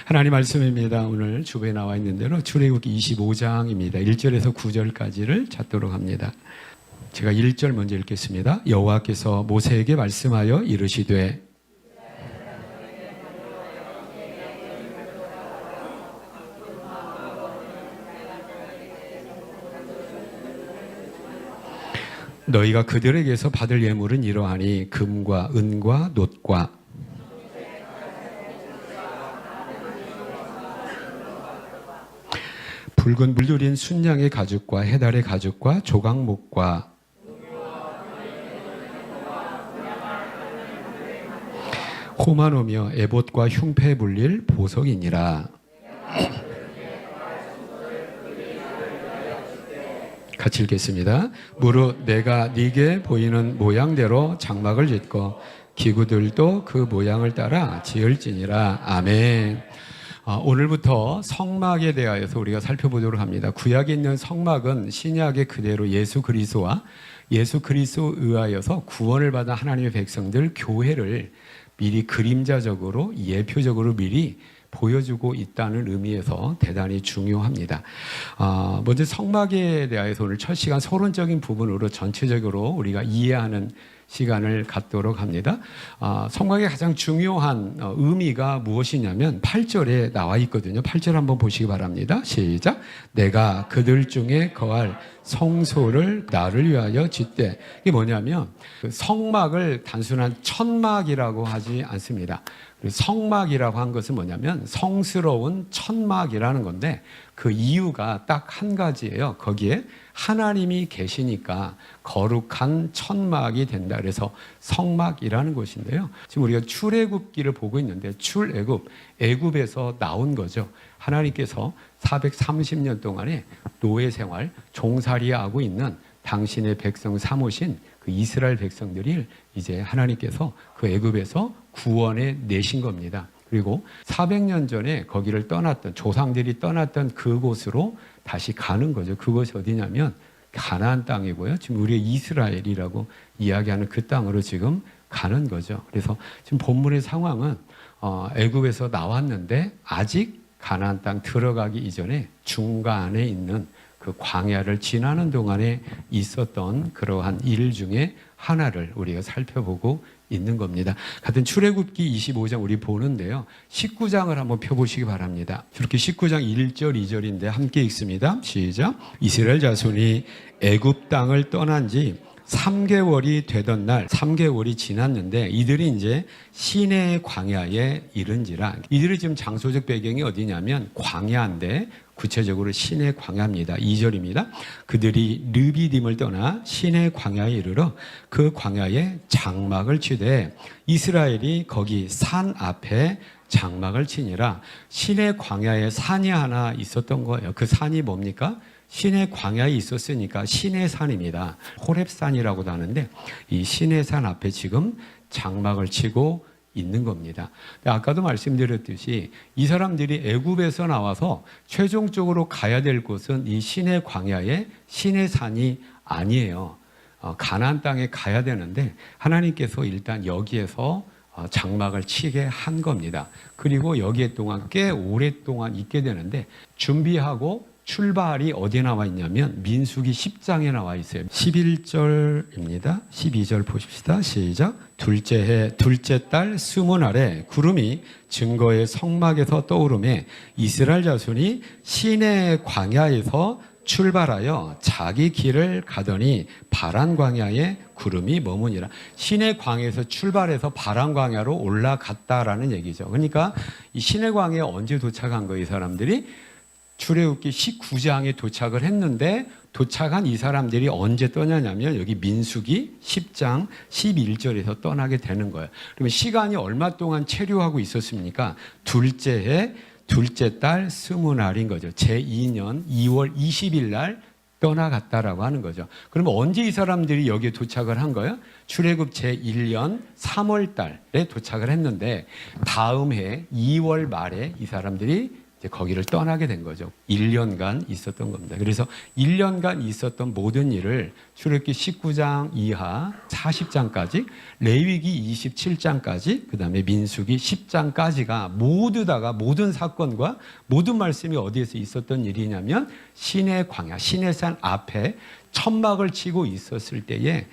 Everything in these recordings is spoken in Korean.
하나님 말씀입니다. 오늘 주부에 나와 있는 대로 출애굽기 25장입니다. 1절에서 9절까지를 찾도록 합니다. 제가 1절 먼저 읽겠습니다. 여호와께서 모세에게 말씀하여 이르시되 너희가 그들에게서 받을 예물은 이러하니 금과 은과 놋과 붉은 물들인 순양의 가죽과 해달의 가죽과 조각목과 호마노며 에봇과 흉패 불릴 보석이니라. 같이 읽겠습니다. 무릇 내가 네게 보이는 모양대로 장막을 짓고 기구들도 그 모양을 따라 지을지니라. 아멘. 오늘부터 성막에 대하여서 우리가 살펴보도록 합니다. 구약에 있는 성막은 신약의 그대로 예수 그리스도와 예수 그리스도에 의하여서 구원을 받은 하나님의 백성들 교회를 미리 그림자적으로 예표적으로 미리 보여주고 있다는 의미에서 대단히 중요합니다. 먼저 성막에 대하여서 오늘 첫 시간 서론적인 부분으로 전체적으로 우리가 이해하는 시간을 갖도록 합니다. 성막의 가장 중요한 의미가 무엇이냐면 8절에 나와 있거든요. 8절 한번 보시기 바랍니다. 시작. 내가 그들 중에 거할 성소를 나를 위하여 짓되. 이게 뭐냐면 성막을 단순한 천막이라고 하지 않습니다. 성막이라고 한 것은 뭐냐면 성스러운 천막이라는 건데 그 이유가 딱 한 가지예요. 거기에 하나님이 계시니까 거룩한 천막이 된다. 그래서 성막이라는 것인데요. 지금 우리가 출애굽기를 보고 있는데 출애굽, 애굽에서 나온 거죠. 하나님께서 430년 동안에 노예 생활, 종살이하고 있는 당신의 백성 삼으신 그 이스라엘 백성들이 이제 하나님께서 그 애굽에서 구원해 내신 겁니다. 그리고 400년 전에 거기를 떠났던 조상들이 떠났던 그곳으로 다시 가는 거죠. 그것이 어디냐면 가나안 땅이고요. 지금 우리의 이스라엘이라고 이야기하는 그 땅으로 지금 가는 거죠. 그래서 지금 본문의 상황은 애굽에서 나왔는데 아직 가나안 땅 들어가기 이전에 중간에 있는 그 광야를 지나는 동안에 있었던 그러한 일 중에 하나를 우리가 살펴보고 있는 겁니다. 같은 출애굽기 25장 우리 보는데요. 19장을 한번 펴보시기 바랍니다. 이렇게 19장 1절 2절인데 함께 읽습니다. 시작. 이스라엘 자손이 애굽 땅을 떠난 지 3개월이 되던 날 3개월이 지났는데 이들이 이제 시내 광야에 이른지라. 이들이 지금 장소적 배경이 어디냐면 광야인데 구체적으로 시내 광야입니다. 2절입니다. 그들이 르비딤을 떠나 시내 광야에 이르러 그 광야에 장막을 치되 이스라엘이 거기 산 앞에 장막을 치니라. 시내 광야에 산이 하나 있었던 거예요. 그 산이 뭡니까? 시내 광야에 있었으니까 시내산입니다. 호렙산이라고도 하는데 이 시내산 앞에 지금 장막을 치고 있는 겁니다. 아까도 말씀드렸듯이 이 사람들이 애굽에서 나와서 최종적으로 가야 될 곳은 이 시내 광야의 시내산이 아니에요. 가나안 땅에 가야 되는데 하나님께서 일단 여기에서 장막을 치게 한 겁니다. 그리고 여기에 동안 꽤 오랫동안 있게 되는데 준비하고 출발이 어디에 나와 있냐면 민수기 10장에 나와 있어요. 11절입니다. 12절 보십시다. 시작. 둘째 해 둘째 달 스무 날에 구름이 증거의 성막에서 떠오르매 이스라엘 자손이 시내 광야에서 출발하여 자기 길을 가더니 바란 광야에 구름이 머무니라. 시내 광야에서 출발해서 바란 광야로 올라갔다라는 얘기죠. 그러니까 이 시내 광야에 언제 도착한 거예요, 이 사람들이? 출애굽기 19장에 도착을 했는데 도착한 이 사람들이 언제 떠나냐면 여기 민수기 10장 11절에서 떠나게 되는 거예요. 그러면 시간이 얼마 동안 체류하고 있었습니까? 둘째 해 둘째 달 스무 날인 거죠. 제2년 2월 20일 날 떠나갔다라고 하는 거죠. 그러면 언제 이 사람들이 여기에 도착을 한 거예요? 출애굽 제1년 3월 달에 도착을 했는데 다음 해 2월 말에 이 사람들이 이제 거기를 떠나게 된 거죠. 1년간 있었던 겁니다. 그래서 1년간 있었던 모든 일을 출애굽기 19장 이하 40장까지, 레위기 27장까지, 그다음에 민수기 10장까지가 모두 다가 모든 사건과 모든 말씀이 어디에서 있었던 일이냐면 시내 광야, 시내산 앞에 천막을 치고 있었을 때에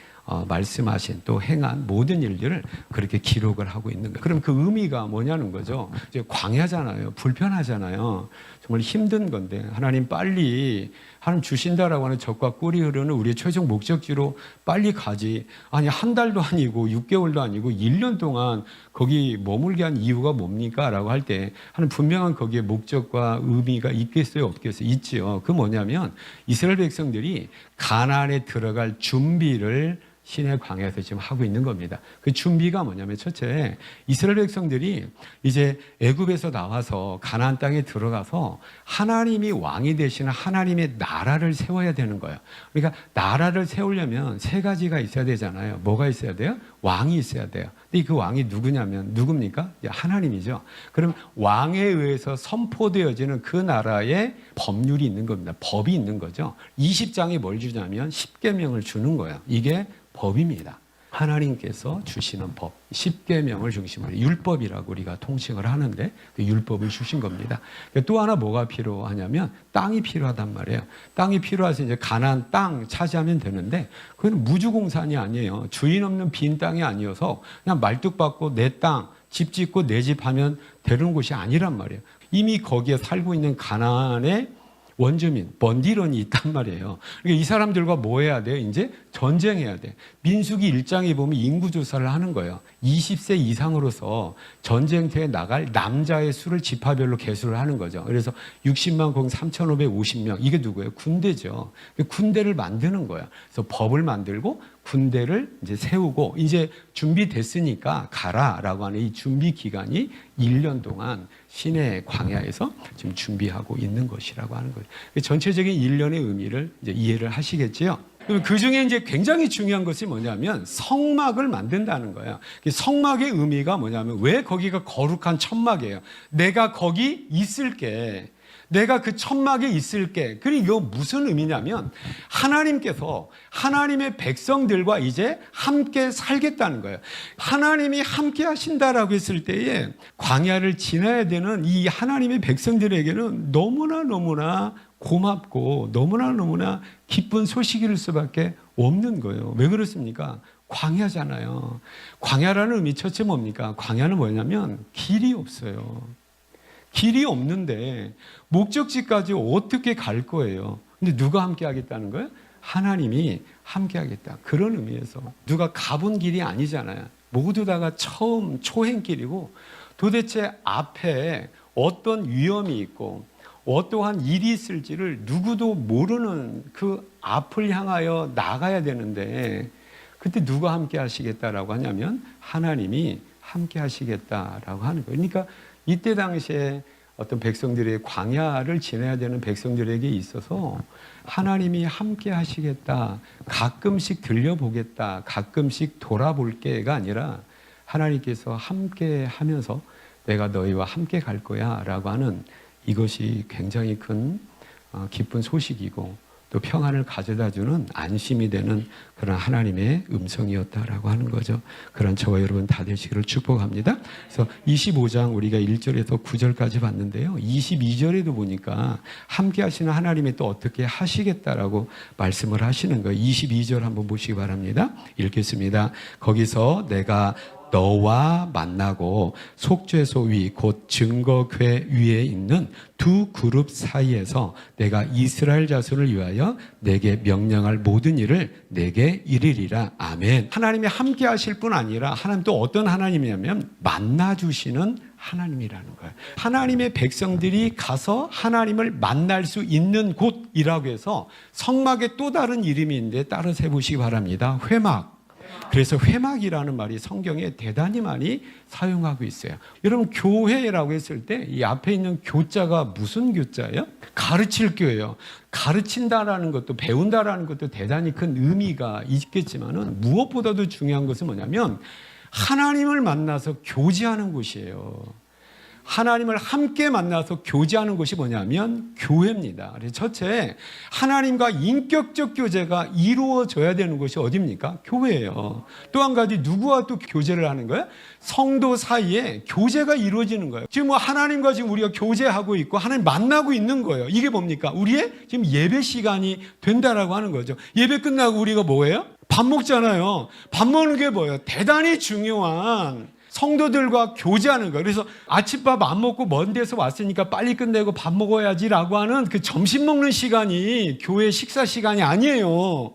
말씀하신 또 행한 모든 일들을 그렇게 기록을 하고 있는 거예요. 그럼 그 의미가 뭐냐는 거죠. 이제 광야잖아요. 불편하잖아요. 정말 힘든 건데 하나님 빨리 하나님 주신다라고 하는 적과 꿀이 흐르는 우리의 최종 목적지로 빨리 가지. 아니 한 달도 아니고 6개월도 아니고 1년 동안 거기 머물게 한 이유가 뭡니까? 라고 할 때 하나님 분명한 거기에 목적과 의미가 있겠어요? 없겠어요? 있지요. 그 뭐냐면 이스라엘 백성들이 가나안에 들어갈 준비를 시내 광야에서 지금 하고 있는 겁니다. 그 준비가 뭐냐면 첫째, 이스라엘 백성들이 이제 애굽에서 나와서 가나안 땅에 들어가서 하나님이 왕이 되시는 하나님의 나라를 세워야 되는 거예요. 그러니까 나라를 세우려면 세 가지가 있어야 되잖아요. 뭐가 있어야 돼요? 왕이 있어야 돼요. 근데 그 왕이 누구냐면 누굽니까? 하나님이죠. 그럼 왕에 의해서 선포되어지는 그 나라의 법률이 있는 겁니다. 법이 있는 거죠. 20장이 뭘 주냐면 10계명을 주는 거예요. 이게 법입니다. 하나님께서 주시는 법, 10계명을 중심으로 율법이라고 우리가 통칭을 하는데 그 율법을 주신 겁니다. 또 하나 뭐가 필요하냐면 땅이 필요하단 말이에요. 땅이 필요해서 이제 가나안 땅 차지하면 되는데 그건 무주공산이 아니에요. 주인 없는 빈 땅이 아니어서 그냥 말뚝박고 내 땅, 집 짓고 내 집 하면 되는 곳이 아니란 말이에요. 이미 거기에 살고 있는 가나안의 원주민, 번디런이 있단 말이에요. 그러니까 이 사람들과 뭐 해야 돼요? 이제 전쟁해야 돼. 민수기 1장에 보면 인구조사를 하는 거예요. 20세 이상으로서 전쟁터에 나갈 남자의 수를 지파별로 계수를 하는 거죠. 그래서 60만 공 3,550명. 이게 누구예요? 군대죠. 군대를 만드는 거예요. 그래서 법을 만들고 군대를 이제 세우고 이제 준비됐으니까 가라라고 하는 이 준비 기간이 1년 동안 시내 광야에서 지금 준비하고 있는 것이라고 하는 거예요. 전체적인 1년의 의미를 이제 이해를 하시겠지요. 그 중에 이제 굉장히 중요한 것이 뭐냐면 성막을 만든다는 거예요. 성막의 의미가 뭐냐면 왜 거기가 거룩한 천막이에요. 내가 거기 있을게. 내가 그 천막에 있을게. 그리고 무슨 의미냐면 하나님께서 하나님의 백성들과 이제 함께 살겠다는 거예요. 하나님이 함께 하신다라고 했을 때에 광야를 지나야 되는 이 하나님의 백성들에게는 너무나 고맙고 너무나 기쁜 소식일 수밖에 없는 거예요. 왜 그렇습니까? 광야잖아요. 광야라는 의미 첫째 뭡니까? 광야는 뭐냐면 길이 없어요. 길이 없는데 목적지까지 어떻게 갈 거예요? 근데 누가 함께 하겠다는 거예요? 하나님이 함께 하겠다. 그런 의미에서 누가 가본 길이 아니잖아요. 모두 다가 처음 초행길이고 도대체 앞에 어떤 위험이 있고 어떠한 일이 있을지를 누구도 모르는 그 앞을 향하여 나가야 되는데 그때 누가 함께 하시겠다라고 하냐면 하나님이 함께 하시겠다라고 하는 거예요. 그러니까 이때 당시에 어떤 백성들의 광야를 지나야 되는 백성들에게 있어서 하나님이 함께 하시겠다, 가끔씩 들려보겠다, 가끔씩 돌아볼게가 아니라 하나님께서 함께 하면서 내가 너희와 함께 갈 거야 라고 하는 이것이 굉장히 큰 기쁜 소식이고 또 평안을 가져다주는 안심이 되는 그런 하나님의 음성이었다라고 하는 거죠. 그런 저와 여러분 다 되시기를 축복합니다. 그래서 25장 우리가 1절에서 9절까지 봤는데요. 22절에도 보니까 함께 하시는 하나님이 또 어떻게 하시겠다라고 말씀을 하시는 거예요. 22절 한번 보시기 바랍니다. 읽겠습니다. 거기서 내가 너와 만나고 속죄소 위 곧 증거궤 위에 있는 두 그룹 사이에서 내가 이스라엘 자손을 위하여 내게 명령할 모든 일을 내게 이르리라. 아멘. 하나님이 함께 하실 뿐 아니라 하나님 또 어떤 하나님이냐면 만나주시는 하나님이라는 거예요. 하나님의 백성들이 가서 하나님을 만날 수 있는 곳이라고 해서 성막의 또 다른 이름인데 따라 세보시기 바랍니다. 회막. 그래서 회막이라는 말이 성경에 대단히 많이 사용하고 있어요. 여러분 교회라고 했을 때 이 앞에 있는 교자가 무슨 교자예요? 가르칠 교예요. 가르친다라는 것도 배운다라는 것도 대단히 큰 의미가 있겠지만은 무엇보다도 중요한 것은 뭐냐면 하나님을 만나서 교제하는 곳이에요. 하나님을 함께 만나서 교제하는 곳이 뭐냐면 교회입니다. 그래서 첫째, 하나님과 인격적 교제가 이루어져야 되는 곳이 어디입니까? 교회예요. 또 한 가지, 누구와 또 교제를 하는 거예요? 성도 사이에 교제가 이루어지는 거예요. 지금 뭐 하나님과 지금 우리가 교제하고 있고 하나님 만나고 있는 거예요. 이게 뭡니까? 우리의 지금 예배 시간이 된다라고 하는 거죠. 예배 끝나고 우리가 뭐예요? 밥 먹잖아요. 밥 먹는 게 뭐예요? 대단히 중요한 성도들과 교제하는 거예요. 그래서 아침밥 안 먹고 먼 데서 왔으니까 빨리 끝내고 밥 먹어야지라고 하는 그 점심 먹는 시간이 교회 식사 시간이 아니에요.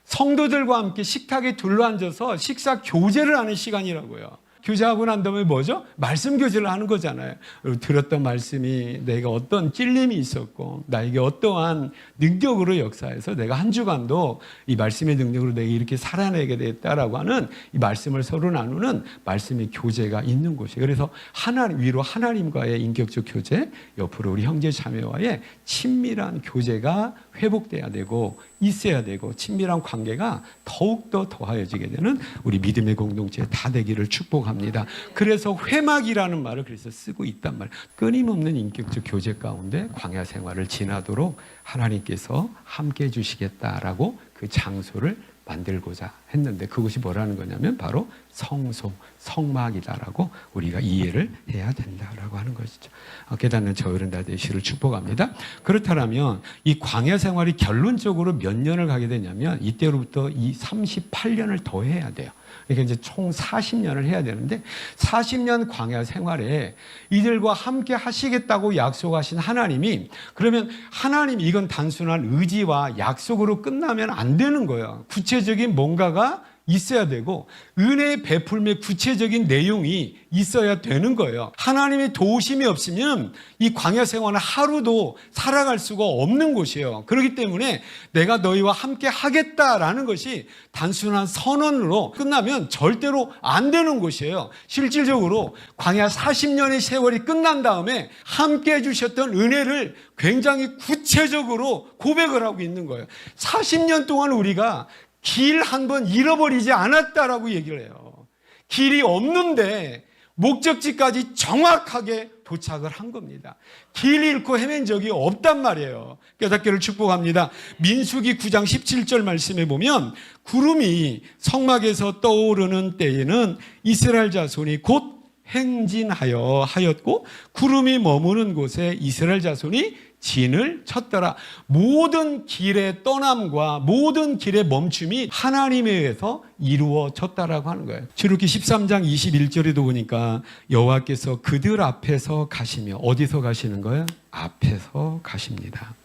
성도들과 함께 식탁에 둘러앉아서 식사 교제를 하는 시간이라고요. 교제하고 난 다음에 뭐죠? 말씀 교제를 하는 거잖아요. 들었던 말씀이 내가 어떤 찔림이 있었고 나에게 어떠한 능력으로 역사해서 내가 한 주간도 이 말씀의 능력으로 내가 이렇게 살아내게 됐다라고 하는 이 말씀을 서로 나누는 말씀의 교제가 있는 곳이에요. 그래서 하나님 위로 하나님과의 인격적 교제, 옆으로 우리 형제 자매와의 친밀한 교제가 회복돼야 되고 있어야 되고 친밀한 관계가 더욱더 더하여지게 되는 우리 믿음의 공동체 다 되기를 축복합니다. 그래서 회막이라는 말을 그래서 쓰고 있단 말이에요. 끊임없는 인격적 교제 가운데 광야 생활을 지나도록 하나님께서 함께 해주시겠다라고 그 장소를 만들고자 했는데 그것이 뭐라는 거냐면 바로 성소, 성막이다라고 우리가 이해를 해야 된다라고 하는 것이죠. 깨닫는 저 어른 다 되시기를 축복합니다. 그렇다면 이 광야 생활이 결론적으로 몇 년을 가게 되냐면 이때로부터 이 38년을 더 해야 돼요. 그러니까 이제 총 40년을 해야 되는데 40년 광야 생활에 이들과 함께 하시겠다고 약속하신 하나님이 그러면 하나님 이건 단순한 의지와 약속으로 끝나면 안 되는 거예요. 구체적인 뭔가가 있어야 되고 은혜의 베풀매 구체적인 내용이 있어야 되는 거예요. 하나님의 도우심이 없으면 이 광야 생활은 하루도 살아갈 수가 없는 곳이에요. 그렇기 때문에 내가 너희와 함께 하겠다라는 것이 단순한 선언으로 끝나면 절대로 안 되는 곳이에요. 실질적으로 광야 40년의 세월이 끝난 다음에 함께 해주셨던 은혜를 굉장히 구체적으로 고백을 하고 있는 거예요. 40년 동안 우리가 길 한 번 잃어버리지 않았다라고 얘기를 해요. 길이 없는데 목적지까지 정확하게 도착을 한 겁니다. 길 잃고 헤맨 적이 없단 말이에요. 깨닫기를 축복합니다. 민수기 9장 17절 말씀에 보면 구름이 성막에서 떠오르는 때에는 이스라엘 자손이 곧 행진하였고 구름이 머무는 곳에 이스라엘 자손이 진을 쳤더라. 모든 길의 떠남과 모든 길의 멈춤이 하나님에 의해서 이루어졌다라고 하는 거예요. 출애굽기 13장 21절에도 보니까 여호와께서 그들 앞에서 가시며 어디서 가시는 거예요? 앞에서 가십니다.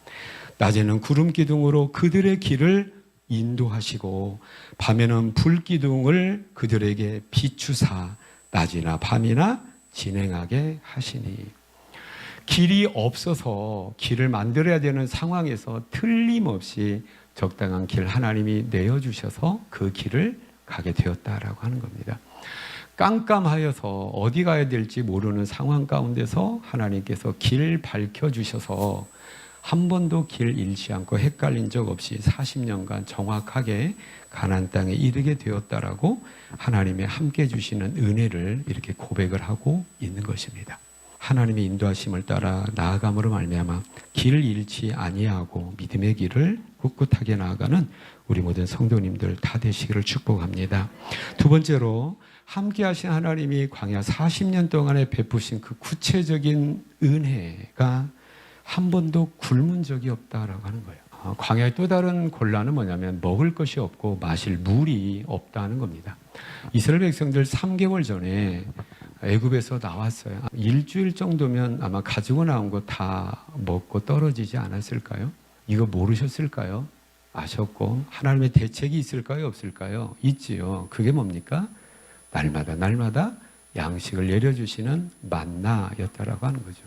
낮에는 구름 기둥으로 그들의 길을 인도하시고 밤에는 불 기둥을 그들에게 비추사 낮이나 밤이나 진행하게 하시니 길이 없어서 길을 만들어야 되는 상황에서 틀림없이 적당한 길 하나님이 내어주셔서 그 길을 가게 되었다라고 하는 겁니다. 깜깜하여서 어디 가야 될지 모르는 상황 가운데서 하나님께서 길 밝혀주셔서 한 번도 길 잃지 않고 헷갈린 적 없이 40년간 정확하게 가나안 땅에 이르게 되었다라고 하나님의 함께 주시는 은혜를 이렇게 고백을 하고 있는 것입니다. 하나님의 인도하심을 따라 나아감으로 말미암아 길을 잃지 아니하고 믿음의 길을 꿋꿋하게 나아가는 우리 모든 성도님들 다 되시기를 축복합니다. 두 번째로 함께 하신 하나님이 광야 40년 동안에 베푸신 그 구체적인 은혜가 한 번도 굶은 적이 없다라고 하는 거예요. 광야의 또 다른 곤란은 뭐냐면 먹을 것이 없고 마실 물이 없다는 겁니다. 이스라엘 백성들 3개월 전에 애굽에서 나왔어요. 일주일 정도면 아마 가지고 나온 거 다 먹고 떨어지지 않았을까요? 이거 모르셨을까요? 아셨고 하나님의 대책이 있을까요? 없을까요? 있지요. 그게 뭡니까? 날마다 양식을 내려주시는 만나였다라고 하는 거죠.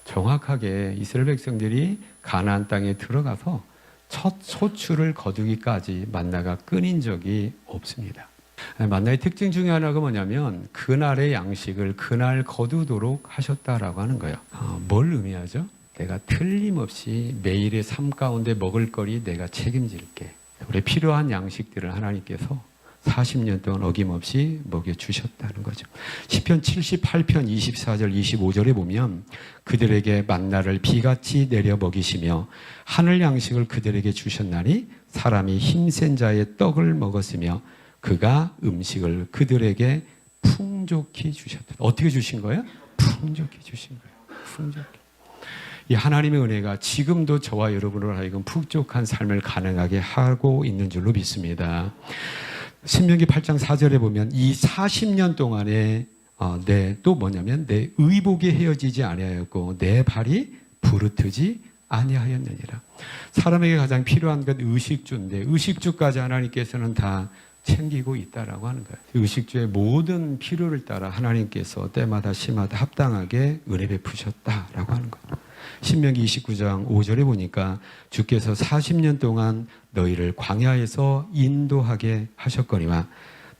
정확하게 이스라엘 백성들이 가나안 땅에 들어가서 첫 소출을 거두기까지 만나가 끊인 적이 없습니다. 만나의 특징 중에 하나가 뭐냐면 그날의 양식을 그날 거두도록 하셨다라고 하는 거예요. 뭘 의미하죠? 내가 틀림없이 매일의 삶 가운데 먹을 거리 내가 책임질게. 우리 필요한 양식들을 하나님께서 40년 동안 어김없이 먹여주셨다는 거죠. 시편 78편 24절 25절에 보면 그들에게 만나를 비같이 내려 먹이시며 하늘 양식을 그들에게 주셨나니 사람이 힘센 자의 떡을 먹었으며 그가 음식을 그들에게 풍족히 주셨다. 어떻게 주신 거예요? 풍족히 주신 거예요. 풍족히. 이 하나님의 은혜가 지금도 저와 여러분으로 하여금 풍족한 삶을 가능하게 하고 있는 줄로 믿습니다. 신명기 8장 4절에 보면 이 40년 동안에 또 뭐냐면 내 의복이 헤어지지 아니하였고 내 발이 부르트지 아니하였느니라. 사람에게 가장 필요한 건 의식주인데 의식주까지 하나님께서는 다 챙기고 있다라고 하는 거예요. 의식주의 모든 필요를 따라 하나님께서 때마다 시마다 합당하게 은혜 베푸셨다라고 하는 거예요. 신명기 29장 5절에 보니까 주께서 40년 동안 너희를 광야에서 인도하게 하셨거니와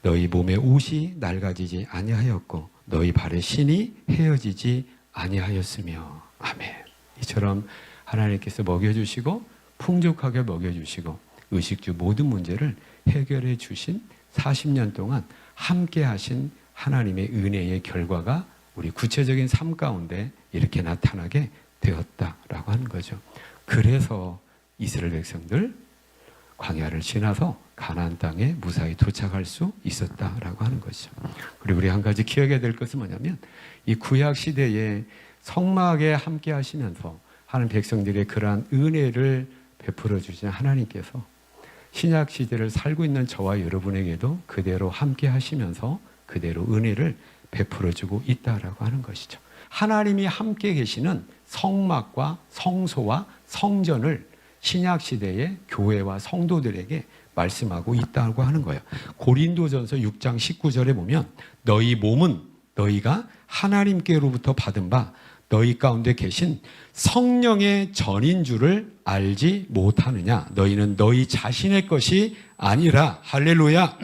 너희 몸의 옷이 낡아지지 아니하였고 너희 발의 신이 헤어지지 아니하였으며. 아멘. 이처럼 하나님께서 먹여주시고 풍족하게 먹여주시고 의식주 모든 문제를 해결해 주신 40년 동안 함께 하신 하나님의 은혜의 결과가 우리 구체적인 삶 가운데 이렇게 나타나게 되었다라고 하는 거죠. 그래서 이스라엘 백성들 광야를 지나서 가나안 땅에 무사히 도착할 수 있었다라고 하는 것이죠. 그리고 우리 한 가지 기억해야 될 것은 뭐냐면 이 구약 시대에 성막에 함께 하시면서 하는 백성들의 그러한 은혜를 베풀어 주신 하나님께서 신약 시대를 살고 있는 저와 여러분에게도 그대로 함께 하시면서 그대로 은혜를 베풀어 주고 있다라고 하는 것이죠. 하나님이 함께 계시는 성막과 성소와 성전을 신약 시대의 교회와 성도들에게 말씀하고 있다고 하는 거예요. 고린도전서 6장 19절에 보면 너희 몸은 너희가 하나님께로부터 받은 바 너희 가운데 계신 성령의 전인 줄을 알지 못하느냐. 너희는 너희 자신의 것이 아니라. 할렐루야.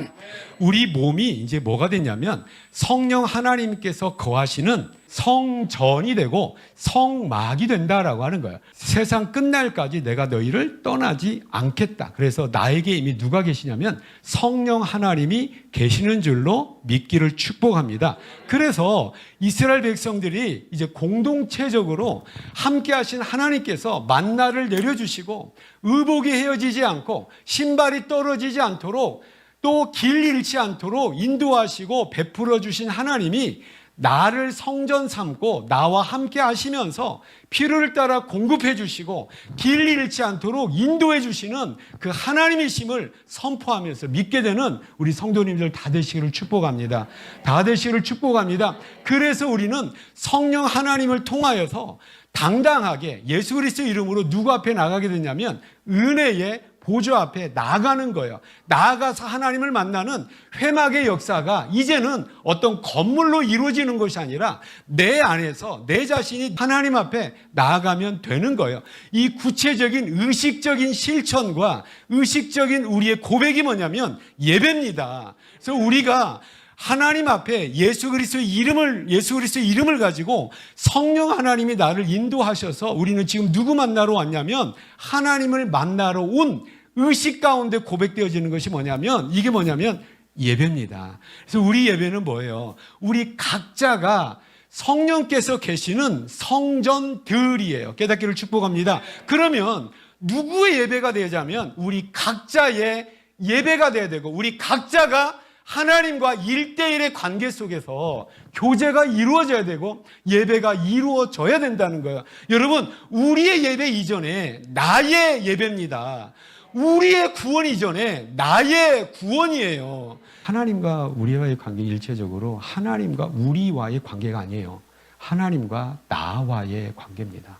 우리 몸이 이제 뭐가 됐냐면 성령 하나님께서 거하시는 성전이 되고 성막이 된다라고 하는 거예요. 세상 끝날까지 내가 너희를 떠나지 않겠다. 그래서 나에게 이미 누가 계시냐면 성령 하나님이 계시는 줄로 믿기를 축복합니다. 그래서 이스라엘 백성들이 이제 공동체적으로 함께 하신 하나님께서 만나를 내려주시고 의복이 헤어지지 않고 신발이 떨어지지 않도록 또 길 잃지 않도록 인도하시고 베풀어 주신 하나님이 나를 성전 삼고 나와 함께 하시면서 필요를 따라 공급해 주시고 길 잃지 않도록 인도해 주시는 그 하나님이심을 선포하면서 믿게 되는 우리 성도님들 다 되시기를 축복합니다. 다 되시기를 축복합니다. 그래서 우리는 성령 하나님을 통하여서 당당하게 예수 그리스도 이름으로 누구 앞에 나가게 되냐면 은혜의 보좌 앞에 나아가는 거예요. 나아가서 하나님을 만나는 회막의 역사가 이제는 어떤 건물로 이루어지는 것이 아니라 내 안에서 내 자신이 하나님 앞에 나아가면 되는 거예요. 이 구체적인 의식적인 실천과 의식적인 우리의 고백이 뭐냐면 예배입니다. 그래서 우리가 하나님 앞에 예수 그리스도의 이름을 가지고 성령 하나님이 나를 인도하셔서 우리는 지금 누구 만나러 왔냐면 하나님을 만나러 온 의식 가운데 고백되어지는 것이 뭐냐면 이게 뭐냐면 예배입니다. 그래서 우리 예배는 뭐예요? 우리 각자가 성령께서 계시는 성전들이에요. 깨닫기를 축복합니다. 그러면 누구의 예배가 되자면 우리 각자의 예배가 돼야 되고 우리 각자가 하나님과 1대1의 관계 속에서 교제가 이루어져야 되고 예배가 이루어져야 된다는 거예요. 여러분, 우리의 예배 이전에 나의 예배입니다. 우리의 구원 이전에 나의 구원이에요. 하나님과 우리와의 관계 일체적으로 하나님과 우리와의 관계가 아니에요. 하나님과 나와의 관계입니다.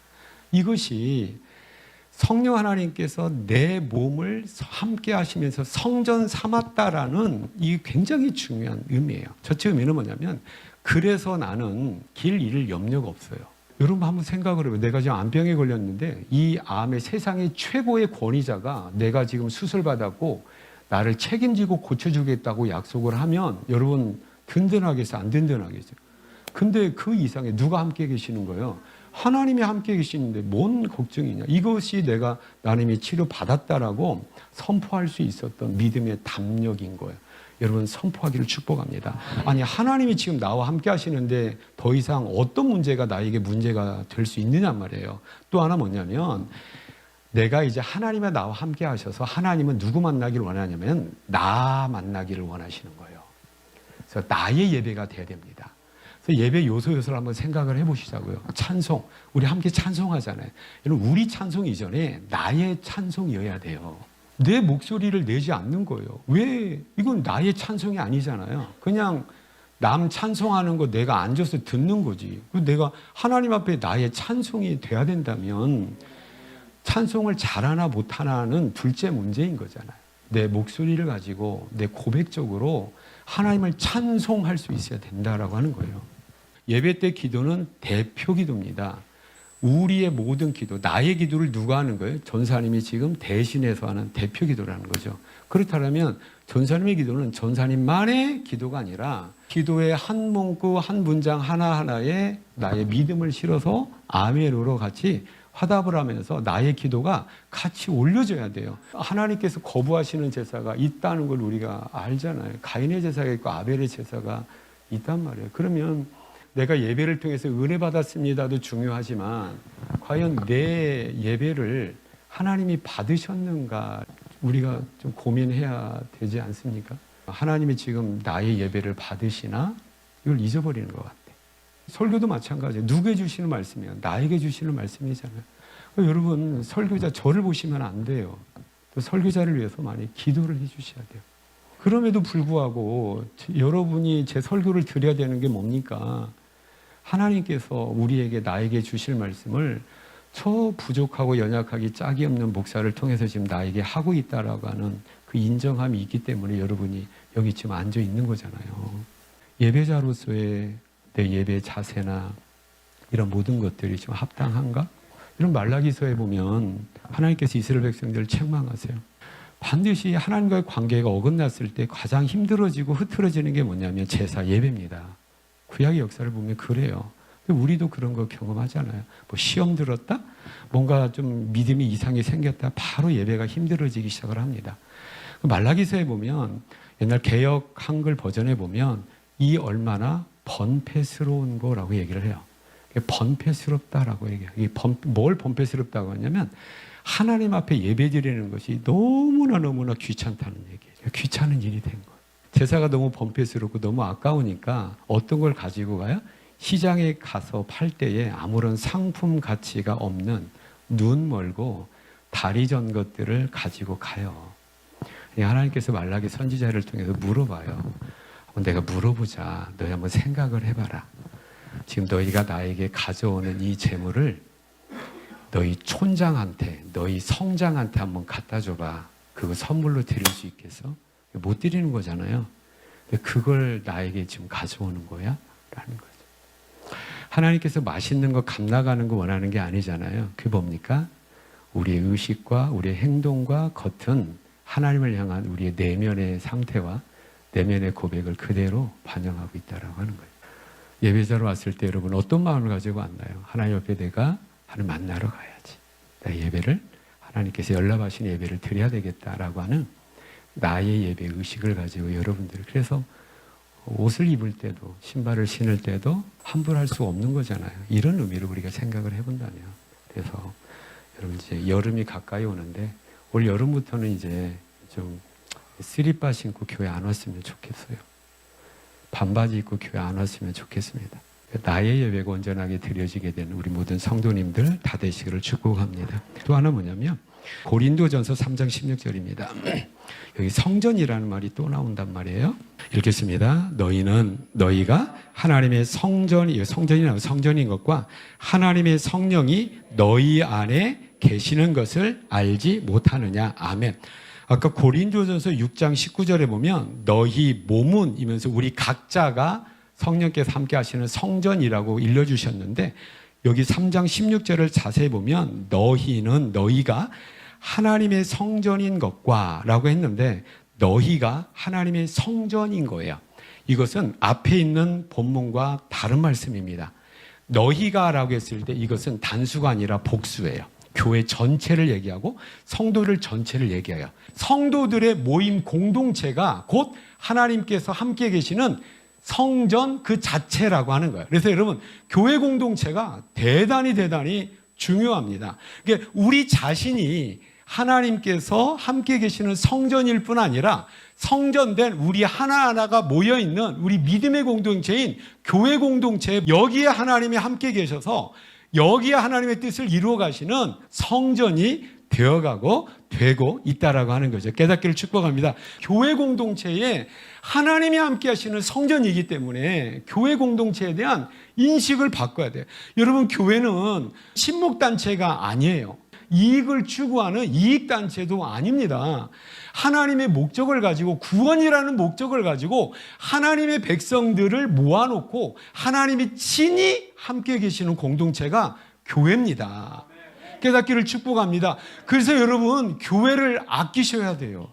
이것이 성령 하나님께서 내 몸을 함께 하시면서 성전 삼았다라는 이 굉장히 중요한 의미예요. 첫째 의미는 뭐냐면 그래서 나는 길 잃을 염려가 없어요. 여러분 한번 생각을 해봐요. 내가 지금 암병에 걸렸는데 이 암의 세상의 최고의 권위자가 내가 지금 수술받았고 나를 책임지고 고쳐주겠다고 약속을 하면 여러분 든든하겠어요? 안 든든하겠어요? 근데 그 이상에 누가 함께 계시는 거예요? 하나님이 함께 계시는데 뭔 걱정이냐. 이것이 나는 이미 치료받았다라고 선포할 수 있었던 믿음의 담력인 거예요. 여러분 선포하기를 축복합니다. 아니 하나님이 지금 나와 함께 하시는데 더 이상 어떤 문제가 나에게 문제가 될 수 있느냐 말이에요. 또 하나 뭐냐면 내가 이제 하나님이 나와 함께 하셔서 하나님은 누구 만나기를 원하냐면 나 만나기를 원하시는 거예요. 그래서 나의 예배가 돼야 됩니다. 그래서 예배 요소를 한번 생각을 해보시자고요. 찬송, 우리 함께 찬송하잖아요. 여러분 우리 찬송 이전에 나의 찬송이어야 돼요. 내 목소리를 내지 않는 거예요. 왜? 이건 나의 찬송이 아니잖아요. 그냥 남 찬송하는 거 내가 앉아서 듣는 거지. 내가 하나님 앞에 나의 찬송이 돼야 된다면 찬송을 잘하나 못하나는 둘째 문제인 거잖아요. 내 목소리를 가지고 내 고백적으로 하나님을 찬송할 수 있어야 된다라고 하는 거예요. 예배 때 기도는 대표 기도입니다. 우리의 모든 기도, 나의 기도를 누가 하는 거예요? 전사님이 지금 대신해서 하는 대표 기도라는 거죠. 그렇다면 전사님의 기도는 전사님만의 기도가 아니라 기도의 한 문구 한 문장 하나하나에 나의 믿음을 실어서 아멘으로 같이 화답을 하면서 나의 기도가 같이 올려져야 돼요. 하나님께서 거부하시는 제사가 있다는 걸 우리가 알잖아요. 가인의 제사가 있고 아벨의 제사가 있단 말이에요. 그러면 내가 예배를 통해서 은혜 받았습니다도 중요하지만 과연 내 예배를 하나님이 받으셨는가 우리가 좀 고민해야 되지 않습니까? 하나님이 지금 나의 예배를 받으시나? 이걸 잊어버리는 것 같아요. 설교도 마찬가지예요. 누구에게 주시는 말씀이에요? 나에게 주시는 말씀이잖아요. 여러분 설교자 저를 보시면 안 돼요. 또 설교자를 위해서 많이 기도를 해주셔야 돼요. 그럼에도 불구하고 여러분이 제 설교를 드려야 되는 게 뭡니까? 하나님께서 우리에게 나에게 주실 말씀을 저 부족하고 연약하기 짝이 없는 목사를 통해서 지금 나에게 하고 있다라고 하는 그 인정함이 있기 때문에 여러분이 여기 지금 앉아 있는 거잖아요. 예배자로서의 내 예배 자세나 이런 모든 것들이 지금 합당한가? 이런 말라기서에 보면 하나님께서 이스라엘 백성들을 책망하세요. 반드시 하나님과의 관계가 어긋났을 때 가장 힘들어지고 흐트러지는 게 뭐냐면 제사 예배입니다. 구약의 역사를 보면 그래요. 우리도 그런 거 경험하잖아요. 뭐 시험 들었다? 뭔가 좀 믿음이 이상이 생겼다? 바로 예배가 힘들어지기 시작을 합니다. 말라기서에 보면 옛날 개역 한글 버전에 보면 이 얼마나 번패스러운 거라고 얘기를 해요. 번패스럽다라고 얘기해요. 뭘 번패스럽다고 하냐면 하나님 앞에 예배 드리는 것이 너무나 귀찮다는 얘기예요. 귀찮은 일이 된 거예요. 제사가 너무 번패스럽고 너무 아까우니까 어떤 걸 가지고 가요? 시장에 가서 팔 때에 아무런 상품 가치가 없는 눈 멀고 다리 전 것들을 가지고 가요. 하나님께서 말라기 선지자를 통해서 물어봐요. 내가 물어보자. 너희 한번 생각을 해봐라. 지금 너희가 나에게 가져오는 이 재물을 너희 촌장한테, 너희 성장한테 한번 갖다 줘봐. 그거 선물로 드릴 수 있겠어? 못 드리는 거잖아요. 근데 그걸 나에게 지금 가져오는 거야? 라는 거죠. 하나님께서 맛있는 거 값나가는 거 원하는 게 아니잖아요. 그게 뭡니까? 우리의 의식과 우리의 행동과 겉은 하나님을 향한 우리의 내면의 상태와 내면의 고백을 그대로 반영하고 있다라고 하는 거예요. 예배자로 왔을 때 여러분 어떤 마음을 가지고 왔나요? 하나님 옆에 내가 하나님 만나러 가야지. 내 예배를 하나님께서 연락하신 예배를 드려야 되겠다라고 하는 나의 예배 의식을 가지고 여러분들 그래서 옷을 입을 때도 신발을 신을 때도 함부로 할 수 없는 거잖아요. 이런 의미로 우리가 생각을 해본다면 그래서 여러분 이제 여름이 가까이 오는데 올 여름부터는 이제 좀 쓰리빠 신고 교회 안 왔으면 좋겠어요. 반바지 입고 교회 안 왔으면 좋겠습니다. 나의 예배가 온전하게 드려지게 되는 우리 모든 성도님들 다 되시기를 축복합니다. 또 하나 뭐냐면 고린도전서 3장 16절입니다. 여기 성전이라는 말이 또 나온단 말이에요. 읽겠습니다. 너희가 하나님의 성전인 것과 하나님의 성령이 너희 안에 계시는 것을 알지 못하느냐. 아멘. 아까 고린도전서 6장 19절에 보면 너희 몸은 이면서 우리 각자가 성령께서 함께 하시는 성전이라고 일러주셨는데 여기 3장 16절을 자세히 보면 너희가 하나님의 성전인 것과 라고 했는데 너희가 하나님의 성전인 거예요. 이것은 앞에 있는 본문과 다른 말씀입니다. 너희가 라고 했을 때 이것은 단수가 아니라 복수예요. 교회 전체를 얘기하고 성도들 전체를 얘기해요. 성도들의 모임 공동체가 곧 하나님께서 함께 계시는 성전 그 자체라고 하는 거예요. 그래서 여러분, 교회 공동체가 대단히 중요합니다. 그러니까 우리 자신이 하나님께서 함께 계시는 성전일 뿐 아니라 성전된 우리 하나하나가 모여있는 우리 믿음의 공동체인 교회 공동체, 여기에 하나님이 함께 계셔서 여기에 하나님의 뜻을 이루어 가시는 성전이 되어가고 되고 있다라고 하는 거죠. 깨닫기를 축복합니다. 교회 공동체에 하나님이 함께 하시는 성전이기 때문에 교회 공동체에 대한 인식을 바꿔야 돼요. 여러분, 교회는 친목단체가 아니에요. 이익을 추구하는 이익단체도 아닙니다. 하나님의 목적을 가지고, 구원이라는 목적을 가지고 하나님의 백성들을 모아놓고 하나님이 친히 함께 계시는 공동체가 교회입니다. 깨닫기를 축복합니다. 그래서 여러분, 교회를 아끼셔야 돼요.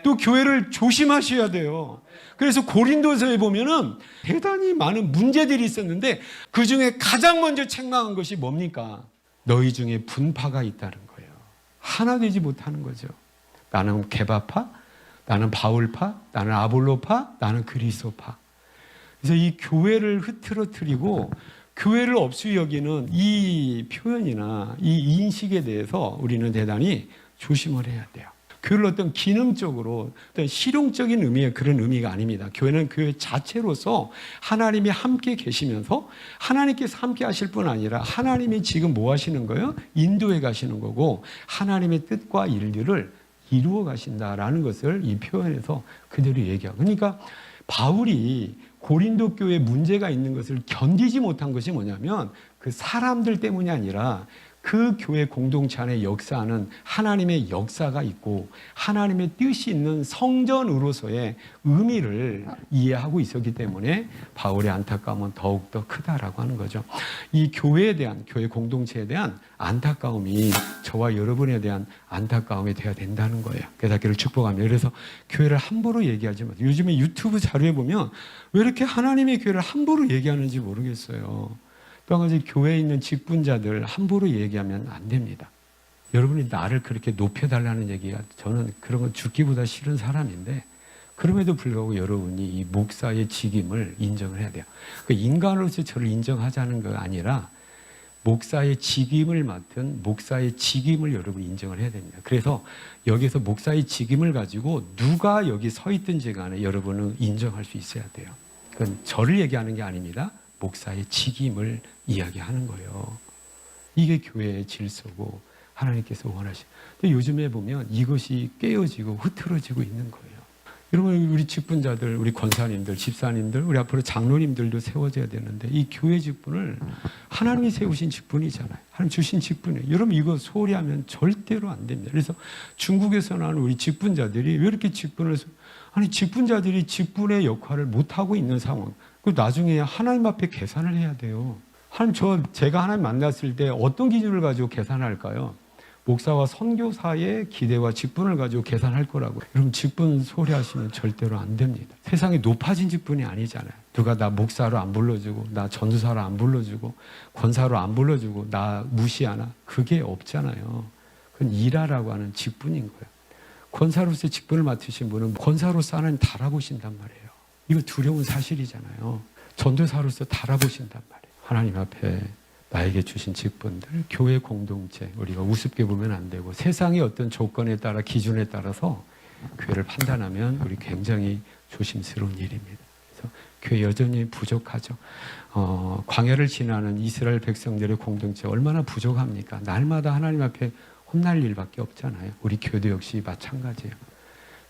또 교회를 조심하셔야 돼요. 그래서 고린도서에 보면은 대단히 많은 문제들이 있었는데 그 중에 가장 먼저 책망한 것이 뭡니까? 너희 중에 분파가 있다는 거예요. 하나 되지 못하는 거죠. 나는 게바파, 나는 바울파, 나는 아볼로파, 나는 그리스도파. 그래서 이 교회를 흐트러뜨리고 교회를 없이 여기는 이 표현이나 이 인식에 대해서 우리는 대단히 조심을 해야 돼요. 교회를 어떤 기능적으로 어떤 실용적인 의미의 그런 의미가 아닙니다. 교회는 교회 자체로서 하나님이 함께 계시면서 하나님께서 함께 하실 뿐 아니라 하나님이 지금 뭐 하시는 거예요? 인도해 가시는 거고 하나님의 뜻과 일들을 이루어 가신다라는 것을 이 표현에서 그대로 얘기하고, 그러니까 바울이 고린도 교회에 문제가 있는 것을 견디지 못한 것이 뭐냐면 그 사람들 때문이 아니라 그 교회 공동체 안에 역사하는 하나님의 역사가 있고 하나님의 뜻이 있는 성전으로서의 의미를 이해하고 있었기 때문에 바울의 안타까움은 더욱더 크다라고 하는 거죠. 이 교회에 대한, 교회 공동체에 대한 안타까움이 저와 여러분에 대한 안타까움이 되어야 된다는 거예요. 깨닫기를 축복합니다. 그래서 교회를 함부로 얘기하지 마세요. 요즘에 유튜브 자료에 보면 왜 이렇게 하나님의 교회를 함부로 얘기하는지 모르겠어요. 또 한 가지, 교회에 있는 직분자들 함부로 얘기하면 안 됩니다. 여러분이 나를 그렇게 높여달라는 얘기가, 저는 그런 건 죽기보다 싫은 사람인데 그럼에도 불구하고 여러분이 이 목사의 직임을 인정을 해야 돼요. 그 인간으로서 저를 인정하자는 거 아니라 목사의 직임을 맡은 목사의 직임을 여러분이 인정을 해야 됩니다. 그래서 여기서 목사의 직임을 가지고 누가 여기 서 있든지 간에 여러분은 인정할 수 있어야 돼요. 그건 저를 얘기하는 게 아닙니다. 목사의 직임을 이야기하는 거예요. 이게 교회의 질서고 하나님께서 원하시는. 근데 요즘에 보면 이것이 깨어지고 흐트러지고 있는 거예요. 여러분, 우리 직분자들, 우리 권사님들, 집사님들, 우리 앞으로 장로님들도 세워져야 되는데 이 교회 직분을 하나님이 세우신 직분이잖아요. 하나님 주신 직분이에요. 여러분, 이거 소홀히 하면 절대로 안 됩니다. 그래서 중국에서 나는 우리 직분자들이 왜 이렇게 직분자들이 직분의 역할을 못하고 있는 상황. 나중에 하나님 앞에 계산을 해야 돼요. 제가 하나님 만났을 때 어떤 기준을 가지고 계산할까요? 목사와 선교사의 기대와 직분을 가지고 계산할 거라고. 여러분, 직분 소리 하시면 절대로 안 됩니다. 세상에 높아진 직분이 아니잖아요. 누가 나 목사로 안 불러주고, 나 전도사로 안 불러주고, 권사로 안 불러주고, 나 무시하나? 그게 없잖아요. 그건 일하라고 하는 직분인 거예요. 권사로서 직분을 맡으신 분은 권사로서 하나님 달아보신단 말이에요. 이거 두려운 사실이잖아요. 전도사로서 달아보신단 말이에요. 하나님 앞에 나에게 주신 직분들, 교회 공동체, 우리가 우습게 보면 안 되고 세상의 어떤 조건에 따라, 기준에 따라서 교회를 판단하면 우리 굉장히 조심스러운 일입니다. 그래서 교회 여전히 부족하죠. 광야를 지나는 이스라엘 백성들의 공동체 얼마나 부족합니까? 날마다 하나님 앞에 혼날 일밖에 없잖아요. 우리 교회도 역시 마찬가지예요.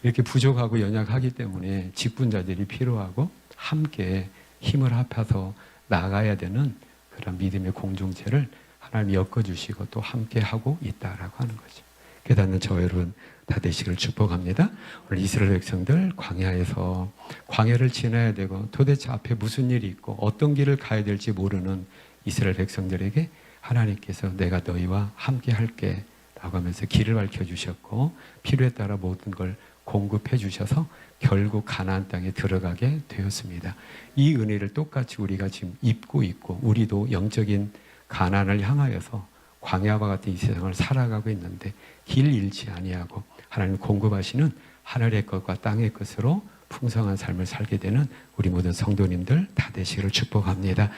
이렇게 부족하고 연약하기 때문에 직분자들이 필요하고 함께 힘을 합해서 나가야 되는 그런 믿음의 공동체를 하나님이 엮어주시고 또 함께 하고 있다라고 하는 거죠. 깨닫는 저 여러분 다 되시기를 축복합니다. 오늘 이스라엘 백성들 광야에서 광야를 지나야 되고 도대체 앞에 무슨 일이 있고 어떤 길을 가야 될지 모르는 이스라엘 백성들에게 하나님께서 내가 너희와 함께 할게 라고 하면서 길을 밝혀주셨고 필요에 따라 모든 걸 공급해 주셔서 결국 가나안 땅에 들어가게 되었습니다. 이 은혜를 똑같이 우리가 지금 입고 있고 우리도 영적인 가나안을 향하여서 광야와 같은 이 세상을 살아가고 있는데 길 잃지 아니하고 하나님 공급하시는 하늘의 것과 땅의 것으로 풍성한 삶을 살게 되는 우리 모든 성도님들 다 되시기를 축복합니다.